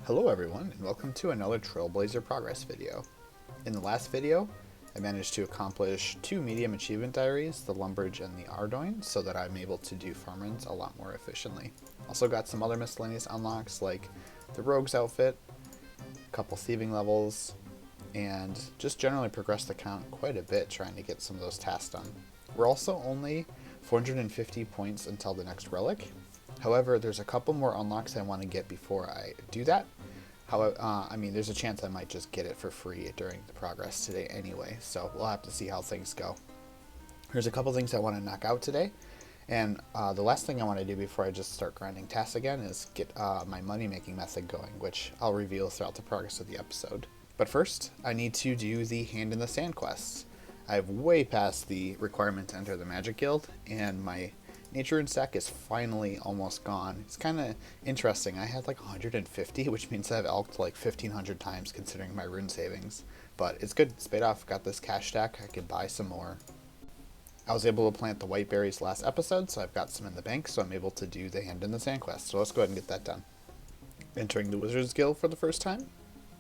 Hello everyone, and welcome to another Trailblazer progress video. In the last video, I managed to accomplish 2 medium achievement diaries, the Lumbridge and the Ardoin, so that I'm able to do farm runs a lot more efficiently. Also got some other miscellaneous unlocks like the Rogue's outfit, a couple thieving levels, and just generally progressed the count quite a bit trying to get some of those tasks done. We're also only 450 points until the next relic. However, there's a couple more unlocks I want to get before I do that. However, there's a chance I might just get it for free during the progress today anyway, so we'll have to see how things go. There's a couple things I want to knock out today, and the last thing I want to do before I just start grinding tasks again is get my money-making method going, which I'll reveal throughout the progress of the episode. But first, I need to do the Hand in the Sand quests. I've way past the requirement to enter the Magic Guild, and my Nature Rune stack is finally almost gone. It's kind of interesting. I had like 150, which means I've elked like 1,500 times considering my rune savings. But it's good. It's paid off. Got this cash stack. I could buy some more. I was able to plant the white berries last episode, so I've got some in the bank, so I'm able to do the Hand in the Sand quest. So let's go ahead and get that done. Entering the Wizard's Guild for the first time,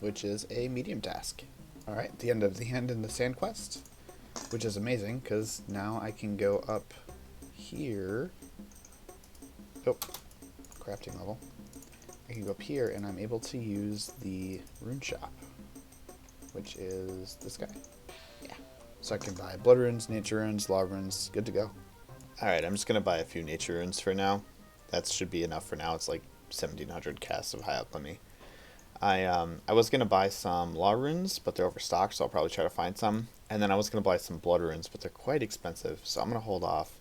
which is a medium task. Alright, the end of the Hand in the Sand quest, which is amazing because now I can go up here. Oh, crafting level. I can go up here and I'm able to use the rune shop, which is this guy. Yeah. So I can buy blood runes, nature runes, law runes, good to go. Alright, I'm just going to buy a few nature runes for now. That should be enough for now. It's like 1700 casts of high alchemy. I was going to buy some law runes, but they're overstocked, so I'll probably try to find some. And then I was going to buy some blood runes, but they're quite expensive, so I'm going to hold off.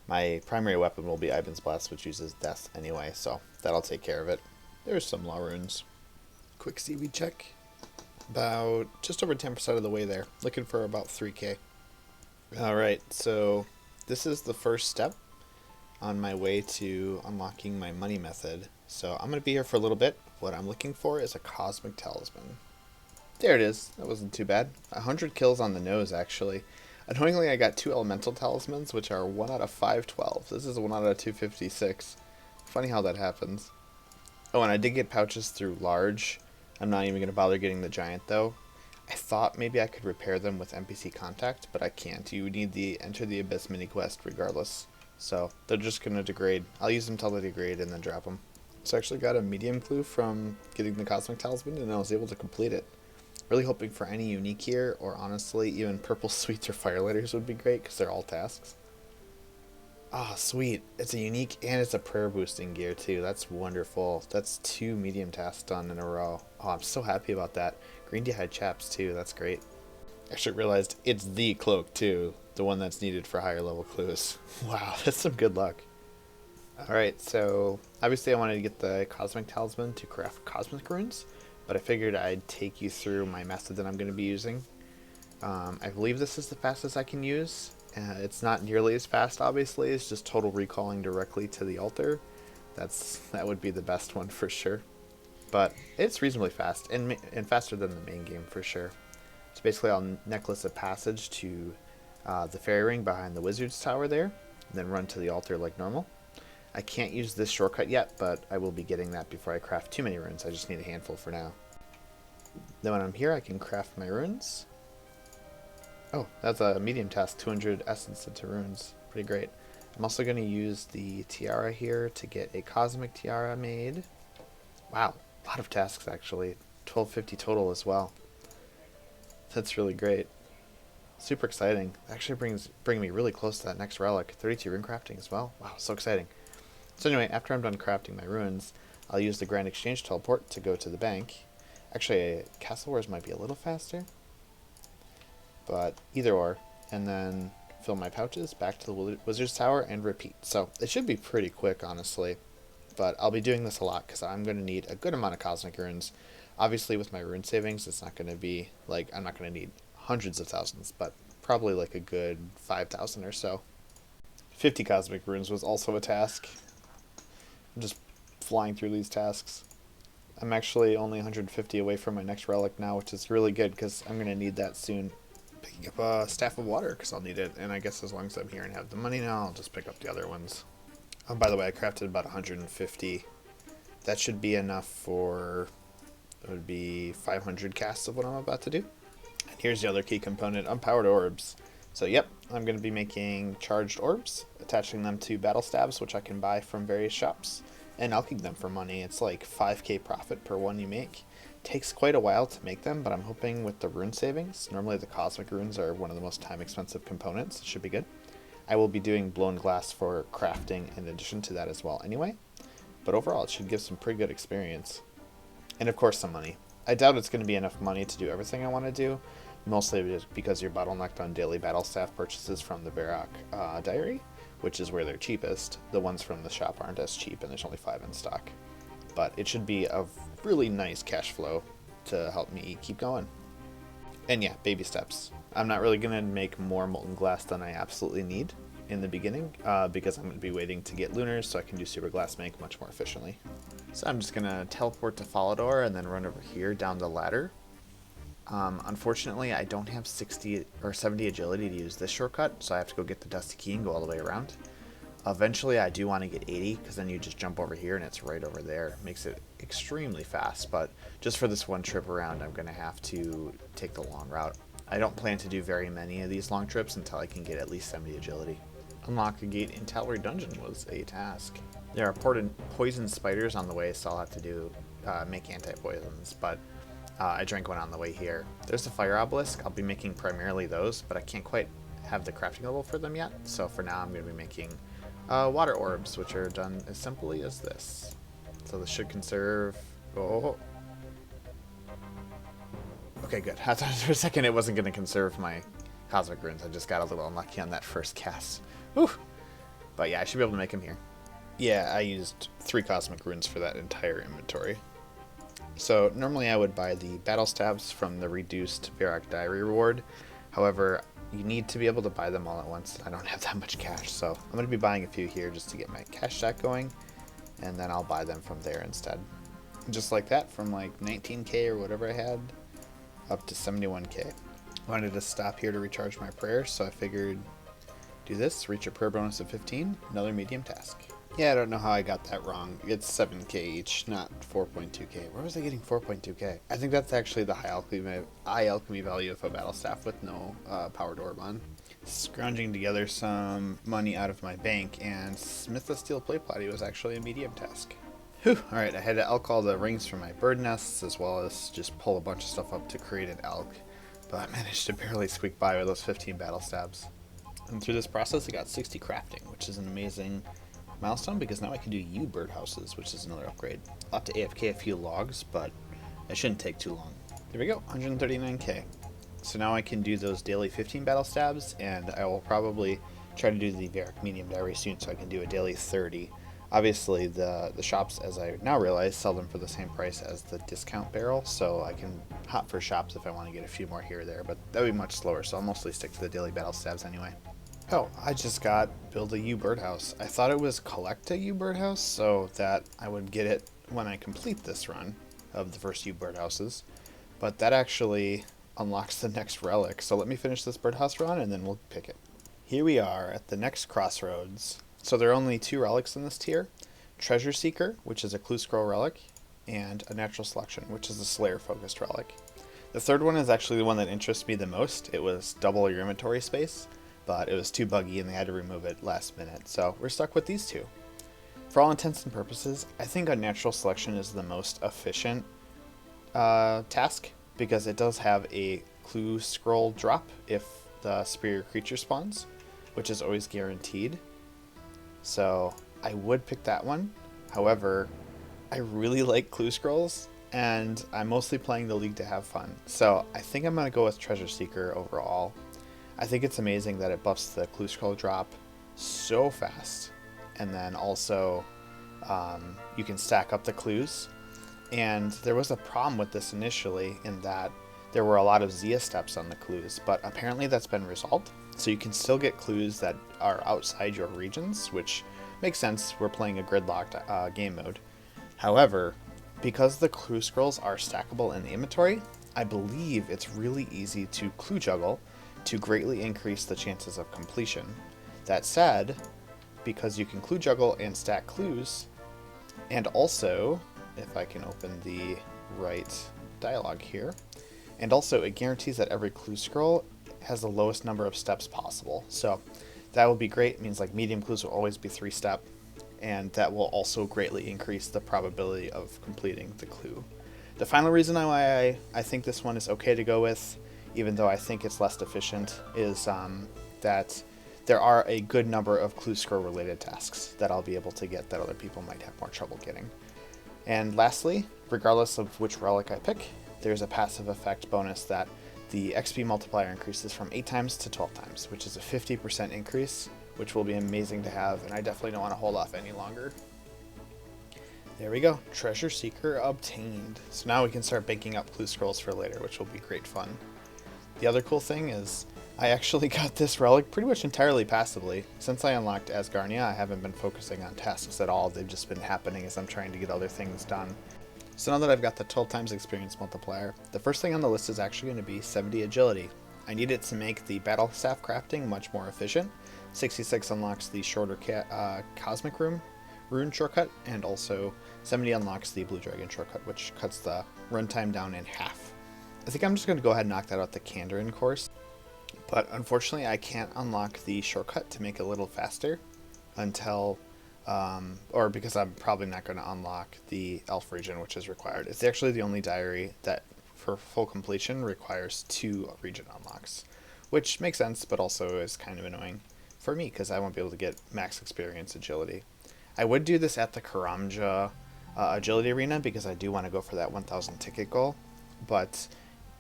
My primary weapon will be Ivan's Blast, which uses death anyway, so that'll take care of it. There's some law runes. Quick seaweed check. About just over 10% of the way there. Looking for about 3k. Alright, so this is the first step on my way to unlocking my money method. So I'm going to be here for a little bit. What I'm looking for is a Cosmic Talisman. There it is. That wasn't too bad. 100 kills on the nose, actually. Annoyingly, I got 2 elemental talismans, which are 1 out of 512. This is 1 out of 256. Funny how that happens. Oh, and I did get pouches through large. I'm not even going to bother getting the giant, though. I thought maybe I could repair them with NPC contact, but I can't. You need the Enter the Abyss mini quest regardless. So they're just going to degrade. I'll use them till they degrade and then drop them. So I actually got a medium clue from getting the Cosmic Talisman, and I was able to complete it. Really hoping for any unique here, or honestly, even purple sweets or firelighters would be great because they're all tasks. Ah, sweet. It's a unique and it's a prayer boosting gear too. That's wonderful. That's 2 medium tasks done in a row. Oh, I'm so happy about that. Green D'hide chaps too. That's great. Actually realized it's the cloak too. The one that's needed for higher level clues. Wow, that's some good luck. Alright, so obviously I wanted to get the Cosmic Talisman to craft Cosmic Runes, but I figured I'd take you through my method that I'm going to be using. I believe this is the fastest I can use. It's not nearly as fast, obviously. It's just total recalling directly to the altar. That would be the best one for sure. But it's reasonably fast, and faster than the main game for sure. So basically I'll necklace a passage to the fairy ring behind the wizard's tower there, and then run to the altar like normal. I can't use this shortcut yet, but I will be getting that before I craft too many runes. I just need a handful for now. Then when I'm here, I can craft my runes. Oh, that's a medium task, 200 essence into runes. Pretty great. I'm also going to use the tiara here to get a cosmic tiara made. Wow, a lot of tasks actually. 1250 total as well. That's really great. Super exciting. Actually bringing me really close to that next relic. 32 rune crafting as well. Wow, so exciting. So anyway, after I'm done crafting my runes, I'll use the Grand Exchange teleport to go to the bank. Actually, Castle Wars might be a little faster, but either or. And then fill my pouches back to the Wizard's Tower and repeat. So it should be pretty quick, honestly. But I'll be doing this a lot because I'm going to need a good amount of Cosmic Runes. Obviously, with my rune savings, it's not going to be like, I'm not going to need hundreds of thousands, but probably like a good 5,000 or so. 50 Cosmic Runes was also a task. I'm just flying through these tasks. I'm actually only 150 away from my next relic now, which is really good because I'm going to need that soon. Picking up a Staff of Water because I'll need it, and I guess as long as I'm here and have the money now, I'll just pick up the other ones. Oh, by the way, I crafted about 150. That should be enough for it would be 500 casts of what I'm about to do. And here's the other key component, unpowered orbs. So yep, I'm going to be making charged orbs, attaching them to battle stabs, which I can buy from various shops, and alching them for money. It's like 5k profit per one you make. Takes quite a while to make them, but I'm hoping with the rune savings, normally the cosmic runes are one of the most time expensive components, it should be good. I will be doing blown glass for crafting in addition to that as well anyway, but overall it should give some pretty good experience. And of course some money. I doubt it's going to be enough money to do everything I want to do, mostly just because you're bottlenecked on daily battle staff purchases from the Varrock Diary, which is where they're cheapest. The ones from the shop aren't as cheap, and there's only 5 in stock. But it should be a really nice cash flow to help me keep going. And yeah, baby steps. I'm not really going to make more molten glass than I absolutely need in the beginning, because I'm going to be waiting to get lunars so I can do super glass make much more efficiently. So I'm just going to teleport to Falador and then run over here down the ladder. Unfortunately, I don't have 60 or 70 agility to use this shortcut, so I have to go get the Dusty Key and go all the way around. Eventually, I do want to get 80, because then you just jump over here and it's right over there. Makes it extremely fast, but just for this one trip around, I'm going to have to take the long route. I don't plan to do very many of these long trips until I can get at least 70 agility. Unlock a gate in Tallery Dungeon was a task. There are poison spiders on the way, so I'll have to do make anti-poisons, but I drank one on the way here. There's the fire obelisk. I'll be making primarily those, but I can't quite have the crafting level for them yet, so for now I'm going to be making water orbs, which are done as simply as this. So this should conserve... Oh. Okay, good. I thought for a second it wasn't going to conserve my cosmic runes. I just got a little unlucky on that first cast. Whew. But yeah, I should be able to make them here. Yeah, I used 3 cosmic runes for that entire inventory. So normally I would buy the battle stabs from the reduced Varrock Diary reward. However, you need to be able to buy them all at once. I don't have that much cash, so I'm going to be buying a few here just to get my cash stack going, and then I'll buy them from there instead. Just like that, from like 19k or whatever I had, up to 71k. I wanted to stop here to recharge my prayers, so I figured do this, reach a prayer bonus of 15, another medium task. Yeah, I don't know how I got that wrong. It's 7k each, not 4.2k. Where was I getting 4.2k? I think that's actually the high alchemy value of a battle staff with no powered orb on. Scrounging together some money out of my bank, and smith a steel plate body was actually a medium task. Whew, alright, I had to elk all the rings from my bird nests, as well as just pull a bunch of stuff up to create an elk. But I managed to barely squeak by with those 15 battle stabs. And through this process, I got 60 crafting, which is an amazing milestone, because now I can do U birdhouses, which is another upgrade. I'll have to AFK a few logs, but it shouldn't take too long. There we go, 139k. So now I can do those daily 15 battle stabs, and I will probably try to do the Varrock Medium Diary soon so I can do a daily 30. Obviously, the shops, as I now realize, sell them for the same price as the discount barrel, so I can hop for shops if I want to get a few more here or there, but that would be much slower, so I'll mostly stick to the daily battle stabs anyway. Oh, I just got build a U birdhouse. I thought it was collect a U birdhouse, so that I would get it when I complete this run of the first U birdhouses, but that actually unlocks the next relic, so let me finish this birdhouse run and then we'll pick it. Here we are at the next crossroads. So there are only 2 relics in this tier, Treasure Seeker, which is a clue scroll relic, and a Natural Selection, which is a Slayer focused relic. The third one is actually the one that interests me the most. It was double your inventory space, but it was too buggy and they had to remove it last minute, so we're stuck with these 2. For all intents and purposes, I think a Natural Selection is the most efficient task, because it does have a clue scroll drop if the superior creature spawns, which is always guaranteed. So I would pick that one. However, I really like clue scrolls, and I'm mostly playing the league to have fun. So I think I'm going to go with Treasure Seeker overall. I think it's amazing that it buffs the clue scroll drop so fast, and then also you can stack up the clues. And there was a problem with this initially in that there were a lot of Zia steps on the clues, but apparently that's been resolved. So you can still get clues that are outside your regions, which makes sense. We're playing a gridlocked game mode. However, because the clue scrolls are stackable in the inventory, I believe it's really easy to clue juggle to greatly increase the chances of completion. That said, because you can clue juggle and stack clues, and also, if I can open the right dialogue here. And also, it guarantees that every clue scroll has the lowest number of steps possible. So that will be great. It means like medium clues will always be 3-step, and that will also greatly increase the probability of completing the clue. The final reason why I think this one is okay to go with, even though I think it's less efficient, is that there are a good number of clue scroll related tasks that I'll be able to get that other people might have more trouble getting. And lastly, regardless of which relic I pick, there's a passive effect bonus that the XP multiplier increases from 8 times to 12 times, which is a 50% increase, which will be amazing to have, and I definitely don't want to hold off any longer. There we go, Treasure Seeker obtained. So now we can start baking up clue scrolls for later, which will be great fun. The other cool thing is I actually got this relic pretty much entirely passively. Since I unlocked Asgarnia, I haven't been focusing on tasks at all. They've just been happening as I'm trying to get other things done. So now that I've got the 12 times experience multiplier, the first thing on the list is actually going to be 70 agility. I need it to make the battle staff crafting much more efficient. 66 unlocks the shorter cosmic rune shortcut, and also 70 unlocks the blue dragon shortcut, which cuts the runtime down in half. I think I'm just going to go ahead and knock that out the Kandarin course, but unfortunately I can't unlock the shortcut to make it a little faster until or because I'm probably not going to unlock the elf region, which is required. It's actually the only diary that for full completion requires 2 region unlocks, which makes sense, but also is kind of annoying for me because I won't be able to get max experience agility. I would do this at the Karamja agility arena because I do want to go for that 1000 ticket goal, but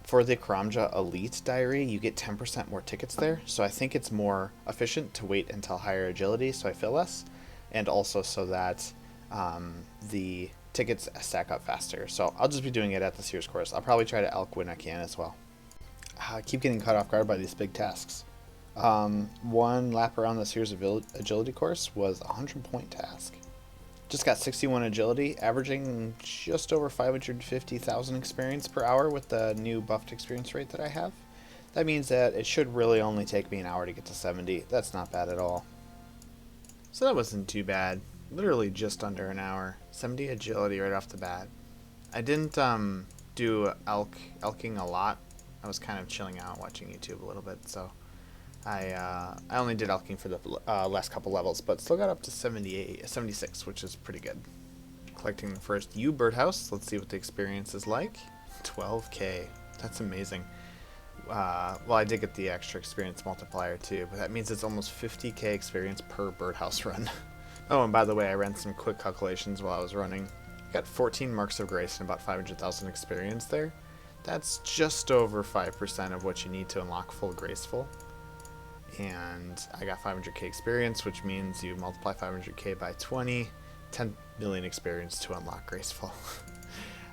for the Karamja Elite diary, you get 10% more tickets there, so I think it's more efficient to wait until higher agility so I fail less, and also so that the tickets stack up faster. So I'll just be doing it at the Sears course. I'll probably try to elk when I can as well. I keep getting caught off guard by these big tasks. One lap around the Sears agility course was a 100-point task. Just got 61 agility, averaging just over 550,000 experience per hour with the new buffed experience rate that I have. That means that it should really only take me an hour to get to 70. That's not bad at all. So that wasn't too bad. Literally just under an hour. 70 agility right off the bat. I didn't do elking a lot. I was kind of chilling out watching YouTube a little bit, so I only did elking for the last couple levels, but still got up to 76, which is pretty good. Collecting the first U birdhouse. Let's see what the experience is like. 12k. That's amazing. Well, I did get the extra experience multiplier too, but that means it's almost 50k experience per birdhouse run. Oh, and by the way, I ran some quick calculations while I was running. I got 14 marks of grace and about 500,000 experience there. That's just over 5% of what you need to unlock full graceful. And I got 500k experience, which means you multiply 500k by 20, 10 million experience to unlock graceful.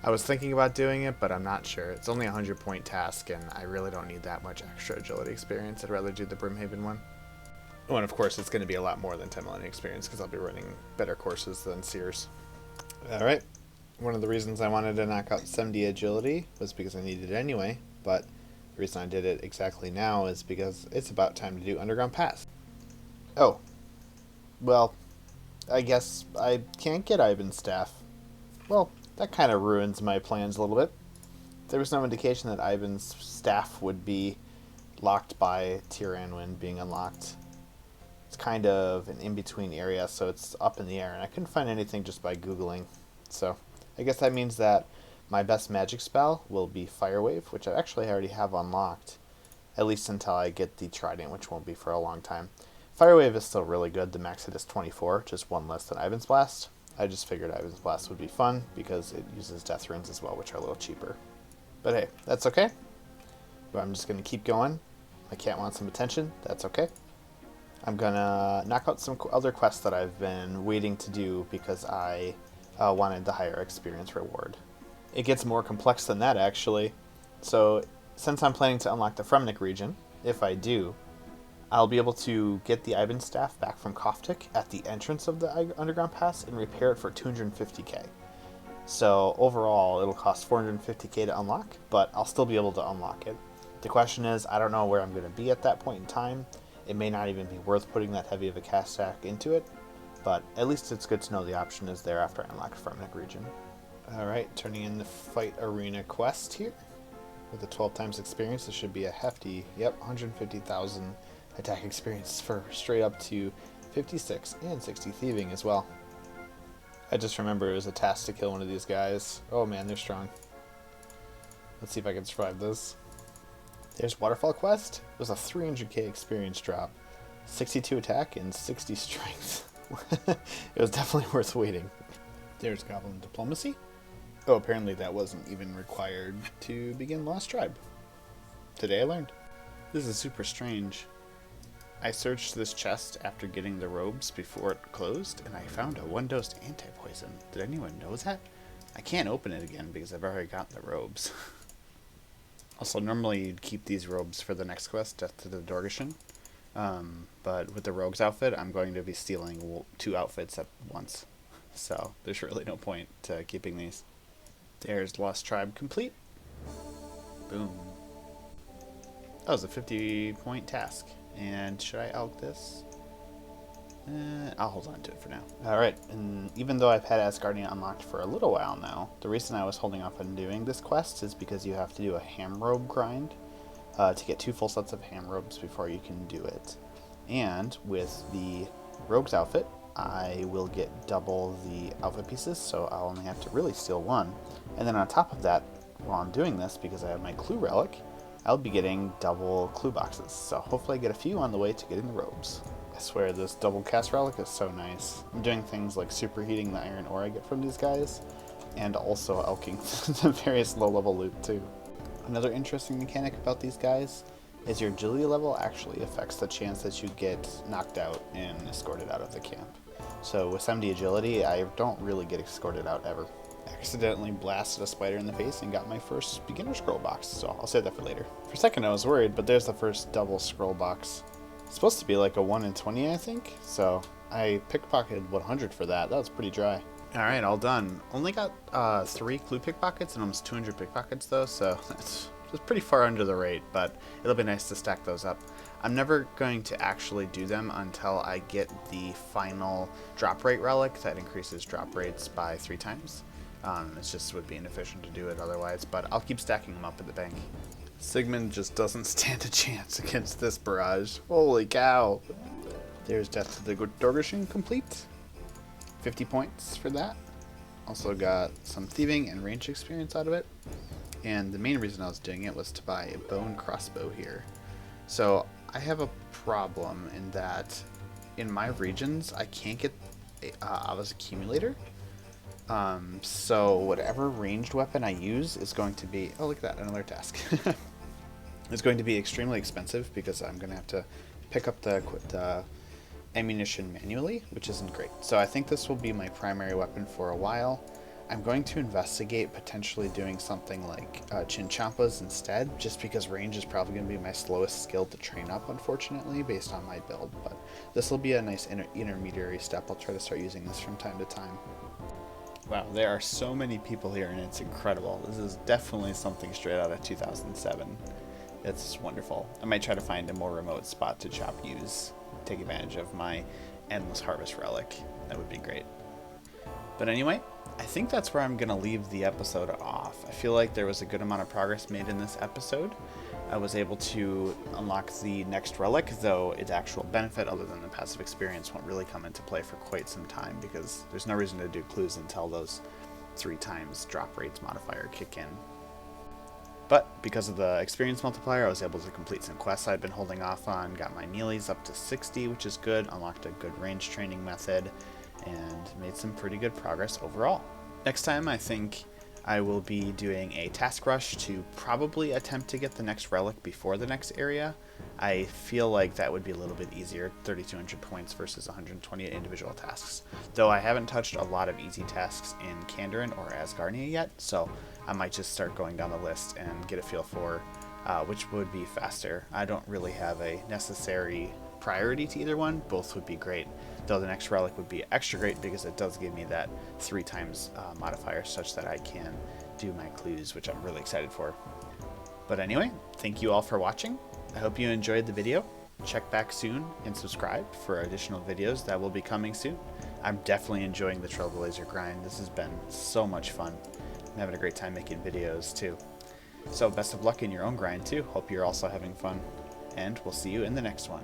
I was thinking about doing it, but I'm not sure. It's only a 100-point task, and I really don't need that much extra agility experience. I'd rather do the Brimhaven one. Oh, and of course, it's going to be a lot more than 10 million experience because I'll be running better courses than Sears. Alright, one of the reasons I wanted to knock out 70 agility was because I needed it anyway, but the reason I did it exactly now is because it's about time to do Underground Pass. Oh, well, I guess I can't get Ivan's staff. Well, that kind of ruins my plans a little bit. There was no indication that Ivan's staff would be locked by Tyrannwyn being unlocked. It's kind of an in-between area, so it's up in the air, and I couldn't find anything just by Googling. So I guess that means that my best magic spell will be Fire Wave, which I actually already have unlocked, at least until I get the Trident, which won't be for a long time. Fire Wave is still really good. The max hit is 24, just one less than Ivan's Blast. I just figured Ivan's Blast would be fun because it uses Death Runes as well, which are a little cheaper. But hey, that's okay. But I'm just going to keep going. My cat wants some attention. That's okay. I'm going to knock out some other quests that I've been waiting to do because I wanted the higher experience reward. It gets more complex than that, actually. So, since I'm planning to unlock the Fremnik region, if I do, I'll be able to get the Ivan staff back from Koftik at the entrance of the Underground Pass and repair it for 250k. So overall, it'll cost 450k to unlock, but I'll still be able to unlock it. The question is, I don't know where I'm going to be at that point in time. It may not even be worth putting that heavy of a cast stack into it, but at least it's good to know the option is there after I unlock Fremnik region. Alright, turning in the Fight Arena quest here. With the 12 times experience, this should be a hefty, 150,000 attack experience for straight up to 56 and 60 thieving as well. I just remember it was a task to kill one of these guys. Oh man, they're strong. Let's see if I can survive this. There's Waterfall Quest. It was a 300k experience drop. 62 attack and 60 strength. It was definitely worth waiting. There's Goblin Diplomacy. Oh, apparently that wasn't even required to begin Lost Tribe. Today I learned. This is super strange. I searched this chest after getting the robes before it closed, and I found a 1-dose anti-poison. Did anyone know that? I can't open it again because I've already got the robes. Also, normally you'd keep these robes for the next quest, Death to the Dorgeshin. But with the Rogue's outfit, I'm going to be stealing 2 outfits at once. So there's really no point to keeping these. There's Lost Tribe complete. Boom. That was a 50-point task. And should I elk this? I'll hold on to it for now. Alright, and even though I've had Asgardia unlocked for a little while now, the reason I was holding off on doing this quest is because you have to do a ham robe grind to get 2 full sets of ham robes before you can do it. And with the Rogue's outfit, I will get double the outfit pieces, so I'll only have to really steal 1. And then on top of that, while I'm doing this, because I have my clue relic, I'll be getting double clue boxes. So hopefully I get a few on the way to getting the robes. I swear this double cast relic is so nice. I'm doing things like superheating the iron ore I get from these guys, and also elking the various low level loot too. Another interesting mechanic about these guys is your agility level actually affects the chance that you get knocked out and escorted out of the camp. So with 70 agility, I don't really get escorted out ever. I accidentally blasted a spider in the face and got my first beginner scroll box, so I'll save that for later. For a second I was worried, but there's the first double scroll box. It's supposed to be like a 1 in 20, I think, so I pickpocketed 100 for that. That was pretty dry. Alright, all done. Only got 3 clue pickpockets and almost 200 pickpockets though, so that's just pretty far under the rate, but it'll be nice to stack those up. I'm never going to actually do them until I get the final drop rate relic that increases drop rates by 3 times. It just would be inefficient to do it otherwise, but I'll keep stacking them up at the bank. Sigmund just doesn't stand a chance against this barrage. Holy cow! There's Death to the Dorgeshin complete. 50 points for that. Also got some thieving and range experience out of it. And the main reason I was doing it was to buy a bow and crossbow here. So I have a problem in that in my regions I can't get Ava's accumulator. So whatever ranged weapon I use is going to be, oh look at that, another task. It's going to be extremely expensive because I'm going to have to pick up the ammunition manually, which isn't great. So I think this will be my primary weapon for a while. I'm going to investigate potentially doing something like Chinchampas instead, just because range is probably going to be my slowest skill to train up, unfortunately, based on my build. But this will be a nice intermediary step. I'll try to start using this from time to time. Wow, there are so many people here and it's incredible. This is definitely something straight out of 2007. It's wonderful. I might try to find a more remote spot to chop use, take advantage of my endless harvest relic. That would be great. But anyway, I think that's where I'm going to leave the episode off. I feel like there was a good amount of progress made in this episode. I was able to unlock the next relic, though its actual benefit, other than the passive experience, won't really come into play for quite some time because there's no reason to do clues until those 3 times drop rates modifier kick in. But because of the experience multiplier, I was able to complete some quests I'd been holding off on, got my melees up to 60, which is good, unlocked a good range training method, and made some pretty good progress overall. Next time, I think I will be doing a task rush to probably attempt to get the next relic before the next area. I feel like that would be a little bit easier, 3,200 points versus 128 individual tasks. Though I haven't touched a lot of easy tasks in Kandarin or Asgardia yet, so I might just start going down the list and get a feel for which would be faster. I don't really have a necessary priority to either one. Both would be great, though the next relic would be extra great because it does give me that 3 times modifier such that I can do my clues, which I'm really excited for. But anyway, thank you all for watching. I hope you enjoyed the video. Check back soon and subscribe for additional videos that will be coming soon. I'm definitely enjoying the Trailblazer grind. This has been so much fun. having a great time making videos too. So best of luck in your own grind too. Hope you're also having fun. And we'll see you in the next one.